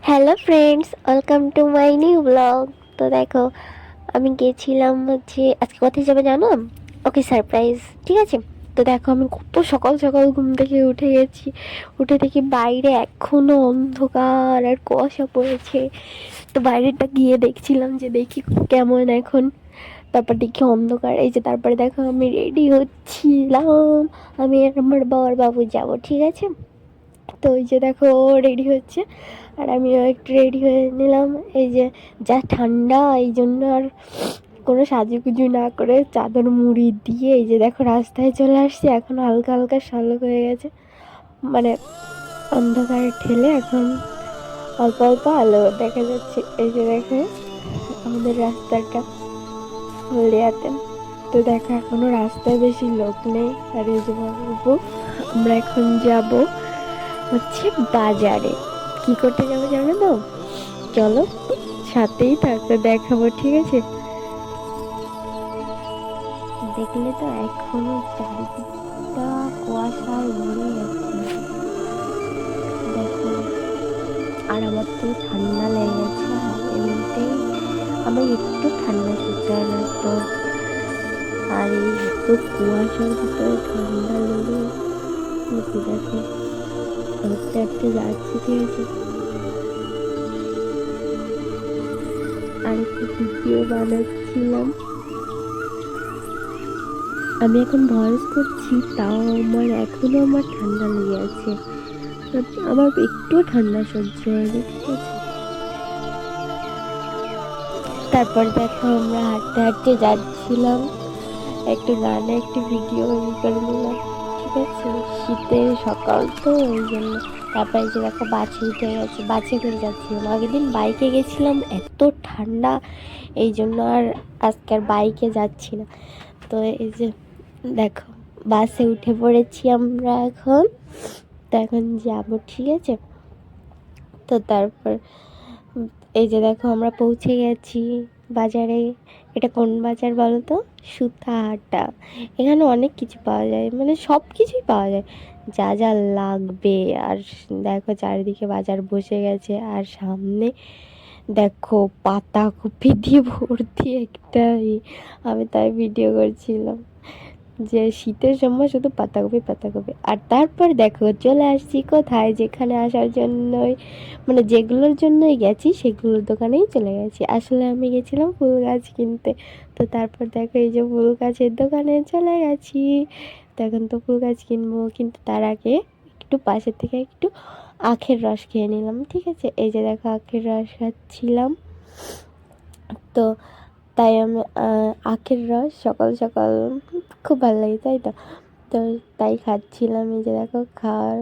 Hello friends, welcome to my new blog. তো দেখো, আমি গেছিলাম হচ্ছে আজকে কোথায় যাবে জানো? ওকে, সারপ্রাইজ। ঠিক আছে। তো দেখো, আমি কত সকাল সকাল ঘুম থেকে উঠে গেছি। উঠে দেখি বাইরে এখনো অন্ধকার আর কুয়াশা পড়েছে। তো বাইরেটা গিয়ে দেখছিলাম যে দেখি কেমন এখন। তারপর দেখি অন্ধকার, এই যে তারপরে দেখো আমি রেডি হচ্ছিলাম। আমি আর আমার বর বাবু যাব, ঠিক আছে। তো ওই যে দেখো রেডি হচ্ছে, আর আমিও একটু রেডি হয়ে নিলাম। এই যে যা ঠান্ডা, এই জন্য আর কোনো সাজুগুজু না করে চাদর মুড়ি দিয়ে এই যে দেখো রাস্তায় চলে আসছি। এখন হালকা হালকা শালক হয়ে গেছে, মানে অন্ধকার ঠেলে এখন অল্প অল্প আলো দেখা যাচ্ছে। এই যে দেখো আমাদের রাস্তাটা হলদিয়াতে। তো দেখো এখনো রাস্তায় বেশি লোক নেই। আর এই যে বাবু, আমরা এখন যাব হচ্ছে বাজারে। কি করতে যাবো জানো তো? চলো, সাথেই থাকতে দেখাবো, ঠিক আছে। দেখলে তো এখনো চারিদিকটা কুয়াশায় ভরে গেছে, দেখো। আর আমার তো ঠান্ডা লেগে গেছে, আর এমনিতেই আমার একটু ঠান্ডা সহ্য হয় না তো। আর এই এত কুয়াশার ভিতরে ঠান্ডা লেগে দেখো হাঁটতে হাঁটতে যাচ্ছি, ঠিক আছে। আর একটু ভিডিও বানাচ্ছিলাম। আমি এখন ভয়েস করছি, তাও আমার ঠান্ডা লেগে আছে। আমার একটু ঠান্ডা সহ্য হয়নি, ঠিক আছে। তারপর দেখো আমরা হাঁটতে হাঁটতে যাচ্ছিলাম, একটু গানে একটু ভিডিও করে নিলাম, ঠিক আছে। শীতের সকাল তো ওই জন্য। তারপরে যে দেখো বাসে উঠে গেছে, বাসে করে যাচ্ছিলাম। আগের দিন বাইকে গেছিলাম, এত ঠান্ডা, এই জন্য আর আজকে আর বাইকে যাচ্ছি না। তো এই যে দেখো বাসে উঠে পড়েছি আমরা এখন। তো এখন যাবো, ঠিক আছে। তো তারপর এই যে দেখো আমরা পৌঁছে গেছি বাজারে। এটা কোন বাজার বলো তো? সুতাহাটা। এখানে অনেক কিছু পাওয়া যায়, মানে সব কিছুই পাওয়া যায়, যা যা লাগবে। আর দেখো চারিদিকে বাজার বসে গেছে, আর সামনে দেখো পাতাকপি দিয়ে ভর্তি একটা আমি তাই ভিডিও করছিলাম যে শীতের সময় শুধু পাতাকপি পাতাকপি। আর তারপর দেখো চলে আসছি কোথায়, যেখানে আসার জন্যই, মানে যেগুলোর জন্যই গেছি সেগুলোর দোকানেই চলে গেছি। আসলে আমি গেছিলাম ফুল গাছ কিনতে। তো তারপর দেখো এই যে ফুল গাছের দোকানে চলে গেছি। তো এখন তো ফুল গাছ কিনবো, কিন্তু তার আগে একটু পাশের থেকে একটু আখের রস খেয়ে নিলাম, ঠিক আছে। এই যে দেখো আখের রস খাচ্ছিলাম। তো তাই আমি আখের রস সকাল সকাল খুব ভালো লাগে, তাই তো। তো তাই খাচ্ছিলাম। এই যে দেখো খাওয়ার,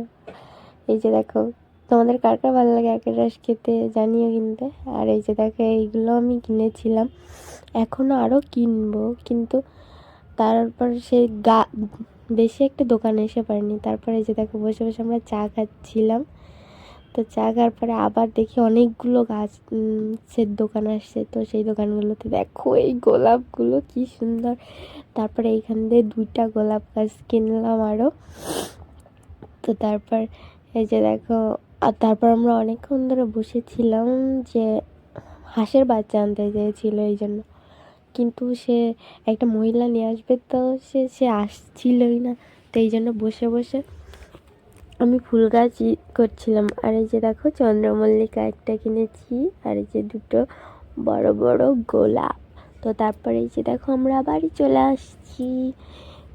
এই যে দেখো তোমাদের কার কার ভালো লাগে আখের রস খেতে জানিও কিনতে। আর এই যে দেখো এইগুলো আমি কিনেছিলাম, এখনও আরও কিনবো, কিন্তু তারপর সেই বেশি একটা দোকানে এসে পারিনি। তারপরে এই যে দেখো বসে বসে আমরা চা খাচ্ছিলাম। তো চা খাওয়ার পরে আবার দেখি অনেকগুলো গাছের দোকান আসছে। তো সেই দোকানগুলোতে দেখো এই গোলাপগুলো কি সুন্দর। তারপরে এইখান দিয়ে 2টা গোলাপ গাছ কিনলাম আরও। তো তারপর এই যে দেখো, আর তারপর আমরা অনেকক্ষণ ধরে বসেছিলাম যে হাঁসের বাচ্চা আনতে চেয়েছিল এই জন্য, কিন্তু সে একটা মহিলা নিয়ে আসবে, তো সে আসছিলই না। তো এই জন্য বসে বসে আমি ফুল গাছ করছিলাম। আর এই যে দেখো চন্দ্রমল্লিকা একটা কিনেছি, আর এই যে 2টো বড় বড় গোলাপ। তো তারপরে এই যে দেখো আমরা বাড়ি চলে আসছি।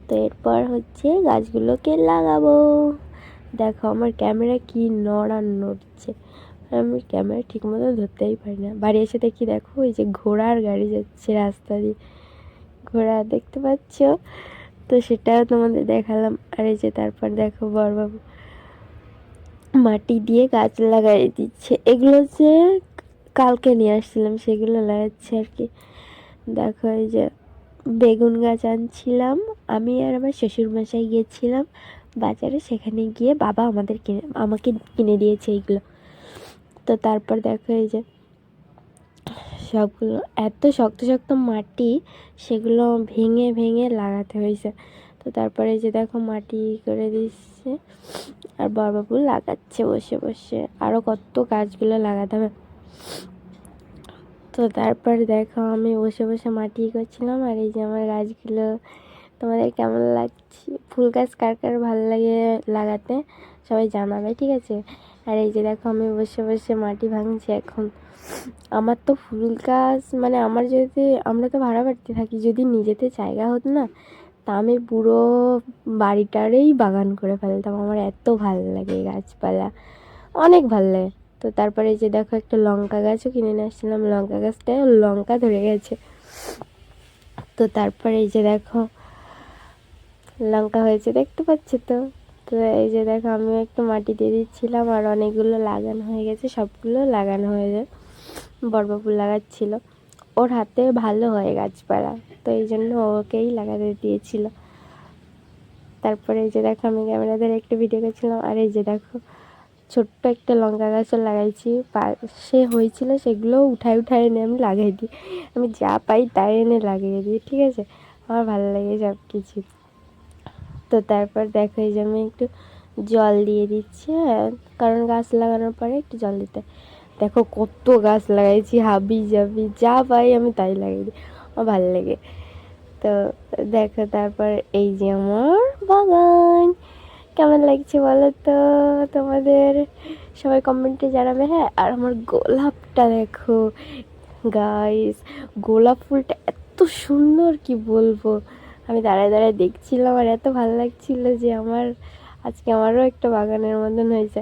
তো এরপর হচ্ছে গাছগুলোকে লাগাবো। দেখো আমার ক্যামেরা কি নড়ছে, আমি ক্যামেরা ঠিক মতো ধরতেই পারি না। বাড়ি এসে দেখি দেখো এই যে ঘোড়ার গাড়ি যাচ্ছে রাস্তা দিয়ে, ঘোড়া দেখতে পাচ্ছ? তো সেটাও তোমাদের দেখালাম। আর এই যে তারপর দেখো বড়বাবু মাটি দিয়ে গাছ লাগাই দিচ্ছে। এগুলো যে কালকে নিয়ে আসছিলাম সেগুলো লাগাচ্ছে আর কি। দেখো এই যে বেগুন গাছ আনছিলাম, আমি আর আমার শ্বশুরমশাই গিয়েছিলাম বাজারে, সেখানে গিয়ে বাবা আমাকে কিনে দিয়েছে এইগুলো। তো তারপর দেখো এই যে সবগুলো এত শক্ত শক্ত মাটি, সেগুলো ভেঙে ভেঙে লাগাতে হয়েছে। তো তারপরে যে দেখো মাটি করে দিচ্ছে। আর বড়বাবু লাগাচ্ছে বসে বসে, আরও কত গাছগুলো লাগাতে হবে। তো তারপর দেখো আমি বসে বসে মাটি করছিলাম, আর এই যে আমার গাছগুলো তোমাদের কেমন লাগছে, ফুল গাছ কার কার ভালো লাগে লাগাতে সবাই জানাবে, ঠিক আছে। আর এই যে দেখো আমি বসে বসে মাটি ভাঙছি এখন। আমার তো ফুল গাছ মানে আমরা তো ভাড়া বাড়িতে থাকি, যদি নিজেতে জায়গা হতো না তা আমি পুরো বাড়িটারেই বাগান করে ফেলতাম। আমার এত ভালো লাগে গাছপালা, অনেক ভালো লাগে। তো তারপরে এই যে দেখো একটা লঙ্কা গাছও কিনে নিয়ে আসছিলাম, লঙ্কা গাছটায় লঙ্কা ধরে গেছে। তো তারপরে এই যে দেখো লঙ্কা হয়েছে, দেখতে পাচ্ছ তো। তো এই যে দেখো আমিও একটু মাটি দিয়ে দিচ্ছিলাম, আর অনেকগুলো লাগানো হয়ে গেছে, সবগুলো লাগানো হয়ে যায়। বড়বাবু লাগাচ্ছিল, ওর হাতে ভালো হয় গাছপালা, তো এই জন্য ওকেই লাগাতে দিয়েছিল। তারপরে এই যে দেখো আমি ক্যামেরা ধরে একটা ভিডিও করছিলাম, আর এই যে দেখো ছোট্ট একটা লঙ্কা গাছও লাগাইছি, সে হয়েছিল সেগুলো উঠায় এনে আমি লাগাই দিই। আমি যা পাই তাই এনে লাগিয়ে দিই, ঠিক আছে। আমার ভালো লাগে সব কিছু। তো তারপর দেখো এই যে আমি একটু জল দিয়ে দিচ্ছি, হ্যাঁ, কারণ গাছ লাগানোর পরে একটু জল দিতে। দেখো কত গাছ লাগাইছি, হাবি জাবি যা পাই আমি তাই লাগিয়ে দিই, আমার ভালো লাগে। তো দেখো তারপর এই যে আমার বাগান কেমন লাগছে বলো তো তোমাদের, সবাই কমেন্টে জানাবে, হ্যাঁ। আর আমার গোলাপটা দেখো গাইস, গোলাপ ফুলটা এত সুন্দর কি বলবো। আমি দাঁড়ায় দাঁড়ায় দেখছিলাম আর এত ভালো লাগছিল যে আজকে আমারও একটা বাগানের মতন হয়েছে,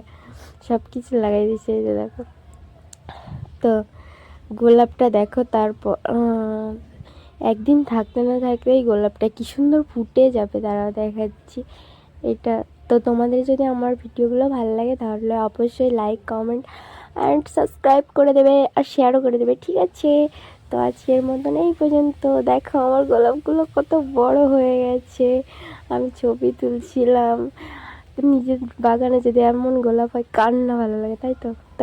সব কিছু লাগাই দিয়েছে। এই যে দেখো, তো গোলাপটা দেখো, তারপর একদিন থাকতে না থাকতেই গোলাপটা কি সুন্দর ফুটে যাবে, দাঁড়াও দেখাচ্ছি এটা। তো তোমাদের যদি আমার ভিডিওগুলো ভালো লাগে তাহলে অবশ্যই লাইক কমেন্ট অ্যান্ড সাবস্ক্রাইব করে দেবে, আর শেয়ারও করে দেবে, ঠিক আছে। তো আজকের মতন এই পর্যন্ত। দেখো আমার গোলাপগুলো কত বড় হয়ে গেছে, আমি ছবি তুলছিলাম। নিজের বাগানে যদি এমন গোলাপ হয় কার না ভালো লাগে, তাই তো।